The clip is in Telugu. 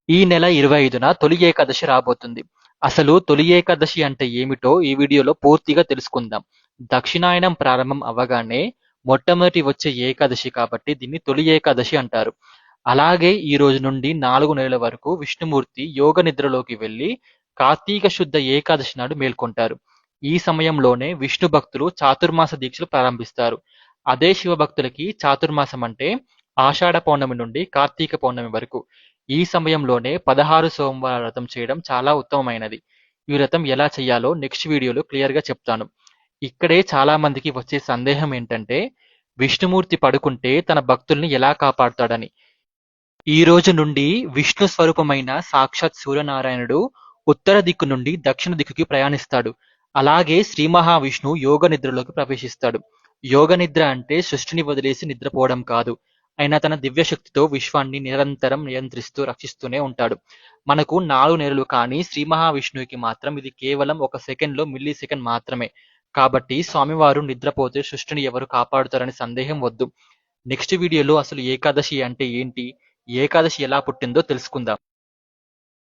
ఈ నెల 25న తొలి ఏకాదశి రాబోతుంది. అసలు తొలి ఏకాదశి అంటే ఏమిటో ఈ వీడియోలో పూర్తిగా తెలుసుకుందాం. దక్షిణాయనం ప్రారంభం అవ్వగానే మొట్టమొదటి వచ్చే ఏకాదశి కాబట్టి దీన్ని తొలి ఏకాదశి అంటారు. అలాగే ఈ రోజు నుండి 4 నెలల వరకు విష్ణుమూర్తి యోగ నిద్రలోకి వెళ్లి కార్తీక శుద్ధ ఏకాదశి నాడు మేల్కొంటారు. ఈ సమయంలోనే విష్ణు భక్తులు చాతుర్మాస దీక్షలు ప్రారంభిస్తారు. అదే శివ భక్తులకి చాతుర్మాసం అంటే ఆషాఢ పౌర్ణమి నుండి కార్తీక పౌర్ణమి వరకు. ఈ సమయంలోనే 16 సోమవారాల వ్రతం చేయడం చాలా ఉత్తమమైనది. ఈ వ్రతం ఎలా చేయాలో నెక్స్ట్ వీడియోలో క్లియర్‌గా చెప్తాను. ఇక్కడే చాలా మందికి వచ్చే సందేహం ఏంటంటే, విష్ణుమూర్తి పడుకుంటే తన భక్తుల్ని ఎలా కాపాడుతాడని. ఈ రోజు నుండి విష్ణు స్వరూపమైన సాక్షాత్ సూర్యనారాయణుడు ఉత్తర దిక్కు నుండి దక్షిణ దిక్కుకి ప్రయాణిస్తాడు. అలాగే శ్రీ మహావిష్ణువు యోగ నిద్రలోకి ప్రవేశిస్తాడు. యోగ నిద్ర అంటే సృష్టిని వదిలేసి నిద్రపోవడం కాదు. ఆయన తన దివ్యశక్తితో విశ్వాన్ని నిరంతరం నియంత్రిస్తూ రక్షిస్తూనే ఉంటాడు. మనకు 4 నెలలు కానీ శ్రీ మహావిష్ణువుకి మాత్రం ఇది కేవలం ఒక సెకండ్‌లో మిల్లీ సెకండ్ మాత్రమే. కాబట్టి స్వామివారు నిద్రపోతే సృష్టిని ఎవరు కాపాడుతారనే సందేహం వద్దు. నెక్స్ట్ వీడియోలో అసలు ఏకాదశి అంటే ఏంటి? ఏకాదశి ఎలా పుట్టిందో తెలుసుకుందాం.